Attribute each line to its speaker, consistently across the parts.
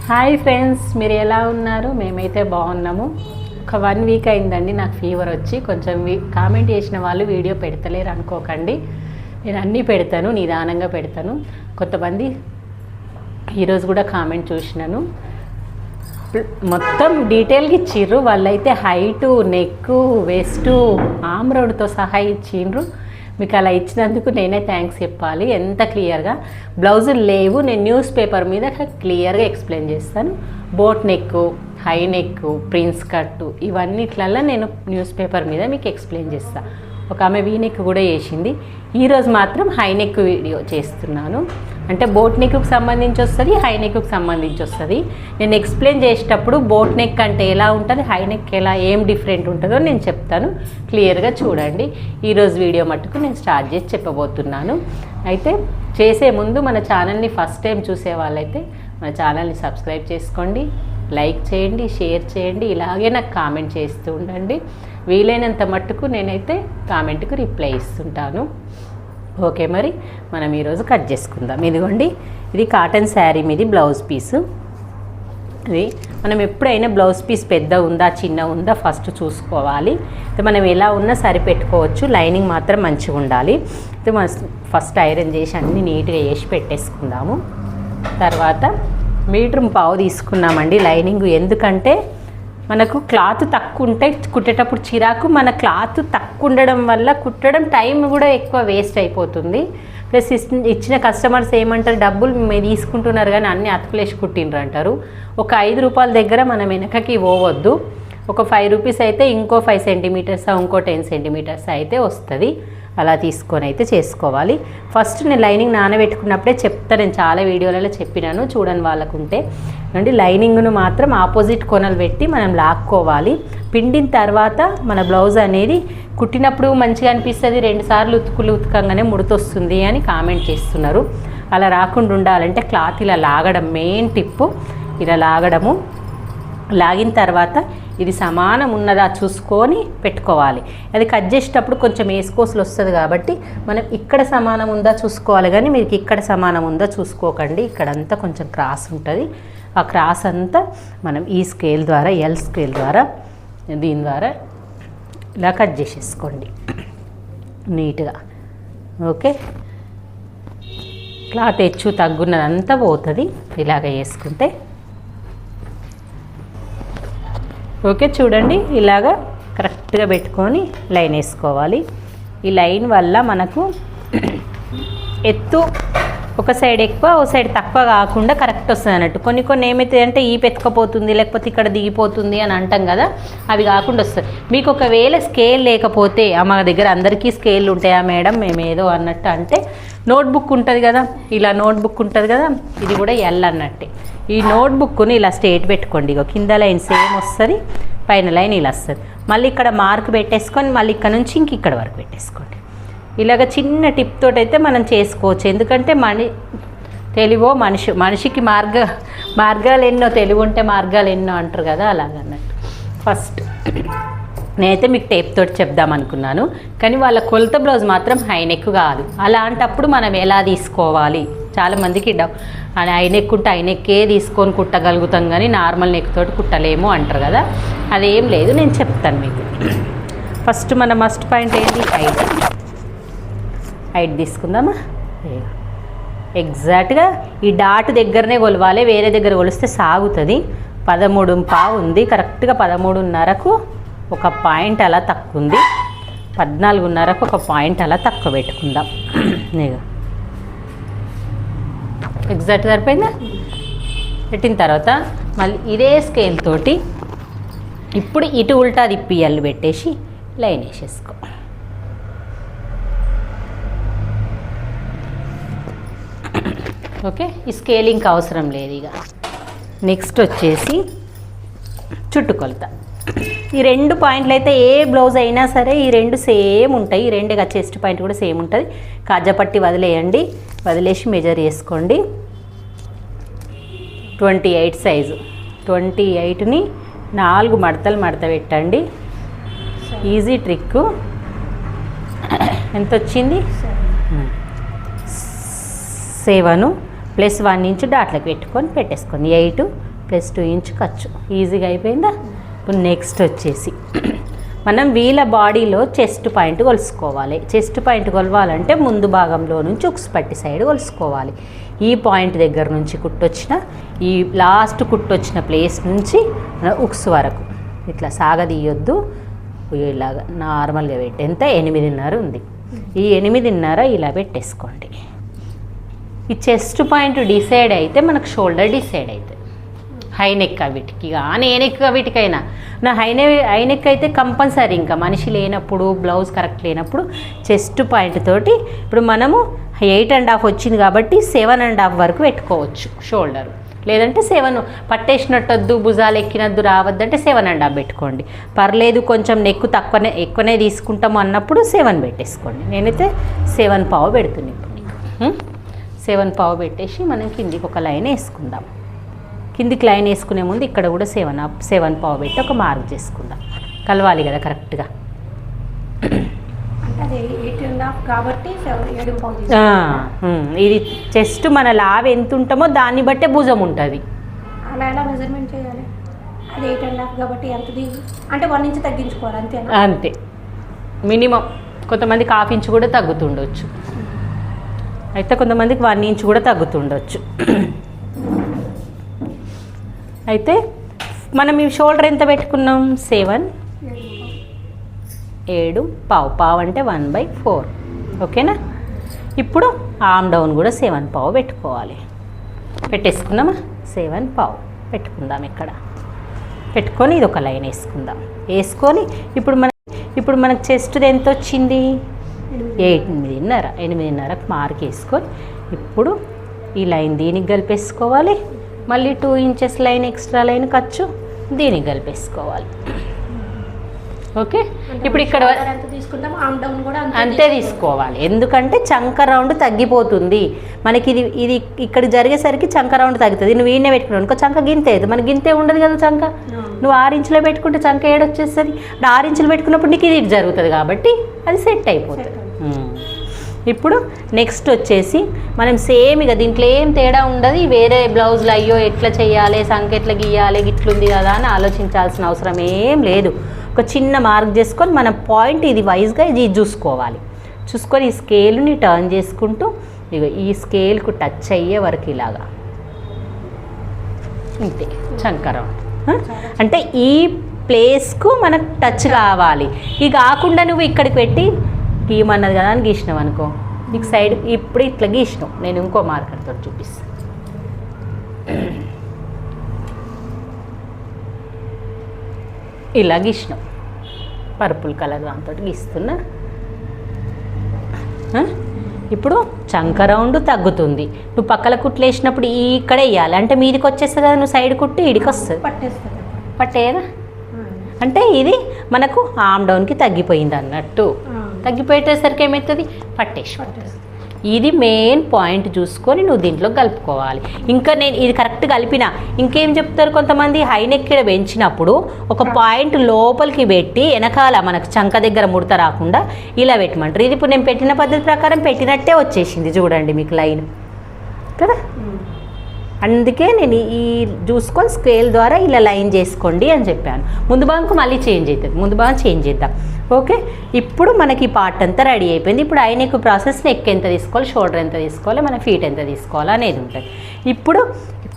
Speaker 1: Hi friends, మీరు ఎలా ఉన్నారు? మేమైతే బాగున్నాము. ఒక 1 వీక్ అయిందండి నాకు ఫీవర్ వచ్చి. కొంచెం కామెంట్ చేసిన వాళ్ళు వీడియో పెడతలేరు అనుకోకండి, నేను అన్నీ పెడతాను, నిదానంగా పెడతాను. కొంతమంది ఈరోజు కూడా కామెంట్ చూసినాను, మొత్తం డీటెయిల్గా ఇచ్చిర్రు. వాళ్ళైతే హైటు, నెక్, వెస్ట్, ఆమ్ రోడ్తో సహా ఇచ్చిండ్రు. మీకు అలా ఇచ్చినందుకు నేనే థ్యాంక్స్ చెప్పాలి. ఎంత క్లియర్గా బ్లౌజులు లేవు, నేను న్యూస్ పేపర్ మీద క్లియర్గా ఎక్స్ప్లెయిన్ చేస్తాను. Boat neck, high neck, prince cut, ఇవన్నిట్లల్లో నేను న్యూస్ పేపర్ మీద మీకు ఎక్స్ప్లెయిన్ చేస్తాను. ఒక ఆమె వీ నెక్ కూడా చేసింది. ఈరోజు మాత్రం హై నెక్ వీడియో చేస్తున్నాను. అంటే బోట్ నెక్కు సంబంధించి వస్తుంది, హై నెక్కు సంబంధించి వస్తుంది. నేను ఎక్స్ప్లెయిన్ చేసేటప్పుడు బోట్ నెక్ అంటే ఎలా ఉంటుంది, హై నెక్ ఎలా ఏం డిఫరెంట్ ఉంటుందో నేను చెప్తాను. క్లియర్గా చూడండి. ఈరోజు వీడియో మట్టుకు నేను స్టార్ట్ చేసి చెప్పబోతున్నాను. అయితే చేసే ముందు మన ఛానల్ని ఫస్ట్ టైం చూసే వాళ్ళైతే మన ఛానల్ని సబ్స్క్రైబ్ చేసుకోండి, లైక్ చేయండి, షేర్ చేయండి. ఇలాగే నాకు కామెంట్ చేస్తూ ఉండండి. వీలైనంత మట్టుకు నేనైతే కామెంట్కు రిప్లై ఇస్తుంటాను. ఓకే, మరి మనం ఈరోజు కట్ చేసుకుందాం. ఇదిగోండి, ఇది కాటన్ శారీ మీది బ్లౌజ్ పీసు. ఇది మనం ఎప్పుడైనా బ్లౌజ్ పీస్ పెద్ద ఉందా చిన్న ఉందా ఫస్ట్ చూసుకోవాలి. మనం ఎలా ఉన్నా సరిపెట్టుకోవచ్చు, లైనింగ్ మాత్రం మంచిగా ఉండాలి. మనం ఫస్ట్ ఐరన్ చేసి అన్నీ నీట్గా వేసి పెట్టేసుకుందాము. తర్వాత 1.5 మీటర్ తీసుకున్నామండి లైనింగ్. ఎందుకంటే మనకు క్లాత్ తక్కువ ఉంటే కుట్టేటప్పుడు చిరాకు, మన క్లాత్ తక్కువ ఉండడం వల్ల కుట్టడం టైం కూడా ఎక్కువ వేస్ట్ అయిపోతుంది. ప్లస్ ఇచ్చిన కస్టమర్స్ ఏమంటారు, డబ్బులు మీరు తీసుకుంటున్నారు కానీ అన్నీ అతుకులేసి కుట్టిండ్రు అంటారు. ఒక 5 రూపాయల దగ్గర మనం వెనకకి పోవద్దు. ఒక 5 రూపీస్ అయితే ఇంకో 5 సెంటీమీటర్స్, ఇంకో 10 సెంటీమీటర్స్ అయితే వస్తుంది. అలా తీసుకొని అయితే చేసుకోవాలి. ఫస్ట్ నేను లైనింగ్ నానబెట్టుకున్నప్పుడే చెప్తా, నేను చాలా వీడియోలలో చెప్పినాను, చూడని వాళ్ళకుంటే. అంటే లైనింగ్ను మాత్రం ఆపోజిట్ కొనలు పెట్టి మనం లాక్కోవాలి. పిండిన తర్వాత మన బ్లౌజ్ అనేది కుట్టినప్పుడు మంచిగా అనిపిస్తుంది, 2 సార్లు ఉతకంగానే ముడతొస్తుంది అని కామెంట్ చేస్తున్నారు. అలా రాకుండా ఉండాలంటే క్లాత్ ఇలా లాగడం మెయిన్ టిప్పు. ఇలా లాగడము, లాగిన తర్వాత ఇది సమానం ఉన్నదా చూసుకొని పెట్టుకోవాలి. అది కట్ చేసేటప్పుడు కొంచెం వేసుకోసులు వస్తుంది కాబట్టి మనం ఇక్కడ సమానం ఉందా చూసుకోవాలి, కానీ మీకు ఇక్కడ సమానం ఉందా చూసుకోకండి. ఇక్కడంతా కొంచెం క్రాస్ ఉంటుంది. ఆ క్రాస్ అంతా మనం ఈ స్కేల్ ద్వారా, ఎల్ స్కేల్ ద్వారా, దీని ద్వారా ఇలా కట్ చేసేసుకోండి నీట్గా. ఓకే, క్లాత్ హెచ్చు తగ్గున్నదంతా పోతుంది ఇలాగ వేసుకుంటే. ఓకే, చూడండి ఇలాగా కరెక్ట్గా పెట్టుకొని లైన్ వేసుకోవాలి. ఈ లైన్ వల్ల మనకు ఎత్తు ఒక సైడ్ ఎక్కువ, ఒక సైడ్ తక్కువ కాకుండా కరెక్ట్ వస్తుంది అన్నట్టు. కొన్ని ఏమైతే అంటే ఈ పెట్టుకపోతుంది, లేకపోతే ఇక్కడ దిగిపోతుంది అని అంటాం కదా, అవి కాకుండా వస్తుంది. మీకు ఒకవేళ స్కేల్ లేకపోతే, మా దగ్గర అందరికీ స్కేల్ ఉంటాయా మేడం మేమేదో అన్నట్టు అంటే, నోట్బుక్ ఉంటుంది కదా, ఇలా నోట్బుక్ ఉంటుంది కదా, ఇది కూడా ఎల్ అన్నట్టే. ఈ నోట్బుక్ని ఇలా స్ట్రేట్ పెట్టుకోండి. ఇగో కింద లైన్ సేమ్ వస్తుంది, పైన లైన్ ఇలా వస్తుంది. మళ్ళీ ఇక్కడ మార్క్ పెట్టేసుకొని మళ్ళీ ఇక్కడ నుంచి ఇక్కడ వరకు పెట్టేసుకోండి. ఇలాగ చిన్న టిప్ తోటి అయితే మనం చేసుకోవచ్చు. ఎందుకంటే తెలివో మనిషికి మార్గాలు ఎన్నో, తెలివి ఉంటే మార్గాలు ఎన్నో అంటారు కదా, అలాగన్నట్టు. ఫస్ట్ నేనైతే మీకు టేప్ తోటి చెప్దామనుకున్నాను, కానీ వాళ్ళ కొలత బ్లౌజ్ మాత్రం హై నెక్ కాదు. అలాంటప్పుడు మనం ఎలా తీసుకోవాలి, చాలామందికి హై నెక్ ఉంటే హై నెక్కే తీసుకొని కుట్టగలుగుతాం కానీ నార్మల్ నెక్ తోటి కుట్టలేము అంటారు కదా. అదేం లేదు, నేను చెప్తాను మీకు. ఫస్ట్ మన మస్ట్ పాయింట్ ఏంటి, హైట్ తీసుకుందామా. ఎగ్జాక్ట్గా ఈ డాట్ దగ్గరనే కొలవాలి, వేరే దగ్గర కొలిస్తే సాగుతుంది. 13.5 ఉంది, కరెక్ట్గా 13.5కు ఒక పాయింట్ అలా తక్కువ ఉంది, 14.5కు ఒక పాయింట్ అలా తక్కువ పెట్టుకుందాం. ఎగ్జాక్ట్ సరిపోయిందా? పెట్టిన తర్వాత మళ్ళీ ఇదే స్కేల్ తోటి ఇప్పుడు ఇటు ఉల్టా తిప్పి ఎల్లు పెట్టేసి లైన్ వేసేసుకో. ఓకే, ఈ స్కేలింగ్కి అవసరం లేదు. ఇక నెక్స్ట్ వచ్చేసి చుట్టుకొలత. ఈ 2 పాయింట్లు అయితే ఏ బ్లౌజ్ అయినా సరే ఈ 2 సేమ్ ఉంటాయి. ఈ 2 చెస్ట్ పాయింట్ కూడా సేమ్ ఉంటుంది. కాజాపట్టి వదిలేయండి, వదిలేసి మెజర్ చేసుకోండి. 28 సైజు, 28ని 4 మడతలు మడత పెట్టండి. Easy trick. ఎంత వచ్చింది? 7 + 1 ఇంచ్ డాట్లకు పెట్టుకొని పెట్టేసుకోండి. 8 +2 ఇంచ్ ఖర్చు. ఈజీగా అయిపోయిందా? ఇప్పుడు నెక్స్ట్ వచ్చేసి మనం వీళ్ళ బాడీలో చెస్ట్ పాయింట్ కొలుసుకోవాలి. చెస్ట్ పాయింట్ కొలవాలంటే ముందు భాగంలో నుంచి ఉక్స్ పట్టి సైడ్ కొలుసుకోవాలి. ఈ పాయింట్ దగ్గర నుంచి కుట్టొచ్చిన ఈ లాస్ట్ కుట్టొచ్చిన ప్లేస్ నుంచి ఉక్స్ వరకు ఇట్లా సాగదీయొద్దు. ఇలాగా నార్మల్గా పెట్టి ఎంత 8.5 ఉంది. ఈ 8.5 ఇలా పెట్టేసుకోండి. ఈ చెస్ట్ పాయింట్ డిసైడ్ అయితే మనకు షోల్డర్ డిసైడ్ అవుతుంది. హై నెక్ వీటికి కానీ ఏ నెక్ వీటికైనా నా హై నెక్ అయితే కంపల్సరీ ఇంకా మనిషి లేనప్పుడు బ్లౌజ్ కరెక్ట్ లేనప్పుడు చెస్ట్ పాయింట్ తోటి ఇప్పుడు మనము 8.5 వచ్చింది కాబట్టి 7.5 వరకు పెట్టుకోవచ్చు షోల్డర్. లేదంటే 7 పట్టేసినట్టొద్దు, భుజాలు ఎక్కినద్దు, రావద్దంటే 7.5 పెట్టుకోండి. పర్లేదు కొంచెం నెక్కు ఎక్కువనే తీసుకుంటాము అన్నప్పుడు 7 పెట్టేసుకోండి. నేనైతే 7.5 పెడుతున్నాను ఇప్పుడు నీకు. 7.5 పెట్టేసి మనం కిందికి ఒక లైన్ వేసుకుందాం. కిందికి లైన్ వేసుకునే ముందు ఇక్కడ కూడా 7.5 పెట్టి ఒక మార్క్ చేసుకుందాం. కలవాలి కదా కరెక్ట్గా. ఇది చెస్ట్ మన లావ్ ఎంత ఉంటామో దాన్ని బట్టే భుజం ఉంటుంది.
Speaker 2: అలా ఎలా మెజర్మెంట్ చేయాలి? అది 8.5 కాబట్టి ఎంతది అంటే 1 ఇంచ్ తగ్గించుకోవాలి అంతే.
Speaker 1: అంతే మినిమం. కొంతమందికి 1/2 ఇంచ్ కూడా తగ్గుతుండొచ్చు. అయితే కొంతమందికి 1 ఇంచ్ కూడా తగ్గుతుండొచ్చు. అయితే మనం ఈ షోల్డర్ ఎంత పెట్టుకున్నాం? 7.5 అంటే 1/4. ఓకేనా? ఇప్పుడు ఆర్మ్ డౌన్ కూడా 7.5 పెట్టుకోవాలి. పెట్టేసుకుందామా? 7.5 పెట్టుకుందాం. ఇక్కడ పెట్టుకొని ఇది ఒక లైన్ వేసుకుందాం. వేసుకొని ఇప్పుడు మనకు చెస్ట్ ఎంత వచ్చింది? 8.5కి మార్క్ వేసుకొని ఇప్పుడు ఈ లైన్ దీనికి కలిపేసుకోవాలి. మళ్ళీ 2 ఇంచెస్ లైన్ ఎక్స్ట్రా లైన్ ఖర్చు దీనికి కలిపేసుకోవాలి. ఓకే, ఇప్పుడు ఇక్కడ అంతే తీసుకోవాలి. ఎందుకంటే చంక రౌండ్ తగ్గిపోతుంది మనకి. ఇది ఇక్కడ జరిగేసరికి చంక రౌండ్ తగ్గుతుంది. నువ్వు ఈయనే పెట్టుకున్నావు అనుకో చంక గింతే, మనకి గింతే ఉండదు కదా చంక. నువ్వు 6 ఇంచులో పెట్టుకుంటే చంక ఏడొచ్చేస్తుంది. 6 ఇంచులు పెట్టుకున్నప్పుడు నీకు ఇది జరుగుతుంది కాబట్టి అది సెట్ అయిపోతుంది. ఇప్పుడు నెక్స్ట్ వచ్చేసి మనం సేమ్ ఇక దీంట్లో ఏం తేడా ఉండదు. వేరే బ్లౌజులు అయ్యో ఎట్లా చేయాలి, సంక ఎట్లా గీయాలి, గిట్లుంది కదా అని ఆలోచించాల్సిన అవసరం ఏం లేదు. ఒక చిన్న మార్క్ చేసుకొని మన పాయింట్ ఇది వైజ్గా ఇది చూసుకోవాలి. చూసుకొని ఈ స్కేల్ని టర్న్ చేసుకుంటూ ఇక ఈ స్కేల్కు టచ్ అయ్యే వరకు ఇలాగా ఇంతే చంకరం. అంటే ఈ ప్లేస్కు మనకు టచ్ కావాలి. ఇది కాకుండా నువ్వు ఇక్కడికి పెట్టి గీయమన్నది కదా అని గీసినావు అనుకో, నీకు సైడ్ ఇప్పుడు ఇట్లా గీసినావు. నేను ఇంకో మార్కర్తో చూపిస్తాను. ఇలా గీసినావు, పర్పుల్ కలర్ దాంతో గీస్తున్నా. ఇప్పుడు చంక రౌండ్ తగ్గుతుంది. నువ్వు పక్కల కుట్లు వేసినప్పుడు ఇక్కడే వేయాలి. అంటే మీదికి వచ్చేస్తుంది కదా, నువ్వు సైడ్ కుట్టి ఇడికి వస్తుంది. పట్టేదా అంటే ఇది మనకు ఆర్మ్ డౌన్కి తగ్గిపోయింది అన్నట్టు. తగ్గిపోయేసరికి ఏమవుతుంది? పట్టేసి. ఇది మెయిన్ పాయింట్ చూసుకొని నువ్వు దీంట్లో కలుపుకోవాలి. ఇంకా నేను ఇది కరెక్ట్ కలిపిన ఇంకేం చెప్తారు కొంతమంది, హై నెక్ ఇక్కడ పెంచినప్పుడు ఒక పాయింట్ లోపలికి పెట్టి వెనకాల మనకు చంక దగ్గర ముడత రాకుండా ఇలా పెట్టమంటారు. ఇది ఇప్పుడు నేను పెట్టిన పద్ధతి ప్రకారం పెట్టినట్టే వచ్చేసింది చూడండి మీకు లైన్ కదా. అందుకే నేను ఈ చూసుకొని స్కేల్ ద్వారా ఇలా లైన్ చేసుకోండి అని చెప్పాను. ముందు భాగంకు మళ్ళీ చేంజ్ అవుతుంది, ముందు భాగం చేంజ్ చేద్దాం. ఓకే, ఇప్పుడు మనకి పార్ట్ అంతా రెడీ అయిపోయింది. ఇప్పుడు ఐ నెక్ ప్రాసెస్, నెక్ ఎంత తీసుకోవాలి, షోల్డర్ ఎంత తీసుకోవాలి, మన ఫీట్ ఎంత తీసుకోవాలి అనేది ఉంటుంది. ఇప్పుడు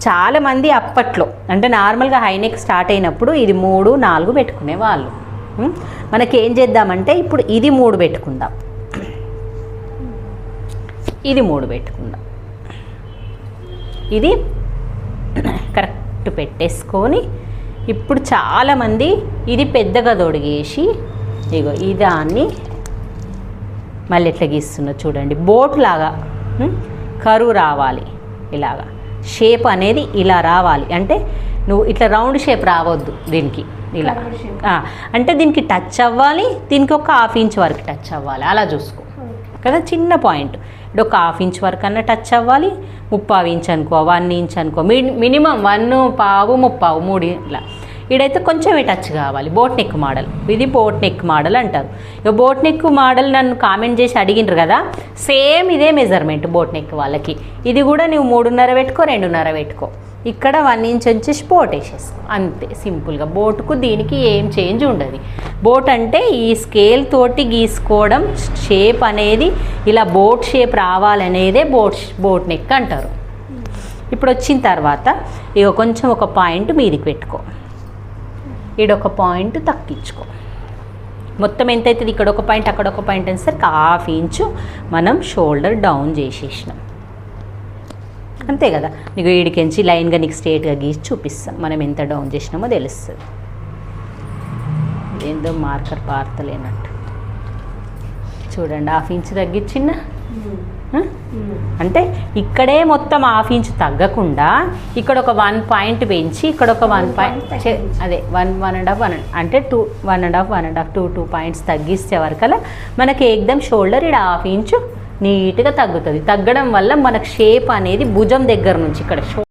Speaker 1: చాలామంది అప్పట్లో అంటే నార్మల్గా హై నెక్ స్టార్ట్ అయినప్పుడు ఇది 3, 4 పెట్టుకునే వాళ్ళు. మనకి ఏం చేద్దామంటే ఇప్పుడు ఇది 3 పెట్టుకుందాం, ఇది 3 పెట్టుకుందాం. ఇది కరెక్ట్ పెట్టేసుకొని ఇప్పుడు చాలామంది ఇది పెద్దగా తొడిగేసి ఇగో ఈ దాన్ని మళ్ళీ ఎట్లా గీస్తున్నా చూడండి. బోట్ లాగా కరువు రావాలి, ఇలాగా షేప్ అనేది ఇలా రావాలి. అంటే నువ్వు ఇట్లా రౌండ్ షేప్ రావద్దు దీనికి, ఇలా అంటే దీనికి టచ్ అవ్వాలి, దీనికి ఒక 1/2 ఇంచ్ వరకు టచ్ అవ్వాలి. అలా చూసుకో కదా, చిన్న పాయింట్. ఇప్పుడు ఒక 1/2 ఇంచ్ వరకు అన్న టచ్ అవ్వాలి. 3/4 ఇంచ్ అనుకో, 1 ఇంచ్ అనుకో, మినిమం 1/4, 3/4, 3 ఇలా. ఇడైతే కొంచెమే టచ్ కావాలి. బోట్ నెక్ మోడల్, ఇది బోట్ నెక్ మోడల్ అంటారు. ఇక బోట్ నెక్ మోడల్ నన్ను కామెంట్ చేసి అడిగినారు కదా, సేమ్ ఇదే మెజర్మెంట్ బోట్ నెక్ వాళ్ళకి. ఇది కూడా నువ్వు 3.5 పెట్టుకో, 2.5 పెట్టుకో. ఇక్కడ 1 ఇంచ్ వచ్చేసి బోట్ వేసేసుకో అంతే సింపుల్గా. బోట్కు దీనికి ఏం చేంజ్ ఉండదు. బోట్ అంటే ఈ స్కేల్ తోటి గీసుకోవడం, షేప్ అనేది ఇలా బోట్ షేప్ రావాలనేదే బోట్ నెక్ అంటారు. ఇప్పుడు వచ్చిన తర్వాత ఇక కొంచెం ఒక పాయింట్ మీదికి పెట్టుకో, ఈడొక పాయింట్ తగ్గించుకో. మొత్తం ఎంత అవుతుంది, ఇక్కడ ఒక పాయింట్ అక్కడ ఒక పాయింట్ అనేసరికి 1/2 ఇంచు మనం షోల్డర్ డౌన్ చేసేసినాం. అంతే కదా. నీకు ఈడికెంచి లైన్గా నీకు స్ట్రేట్గా గీసి చూపిస్తాం మనం ఎంత డౌన్ చేసినామో తెలుస్తుంది. ఏందో మార్కర్ పారతలేనట్టు చూడండి. 1/2 ఇంచు తగ్గించిన అంటే ఇక్కడే మొత్తం 1/2 ఇంచు తగ్గకుండా ఇక్కడ ఒక 1 పాయింట్ పెంచి ఇక్కడ ఒక 1 పాయింట్ అదే 1.5 అంటే 2 పాయింట్స్ తగ్గిస్తే వరకల్లా మనకి ఏకదం షోల్డర్ ఇక్కడ 1/2 ఇంచు నీట్గా తగ్గుతుంది. తగ్గడం వల్ల మనకు షేప్ అనేది భుజం దగ్గర నుంచి ఇక్కడ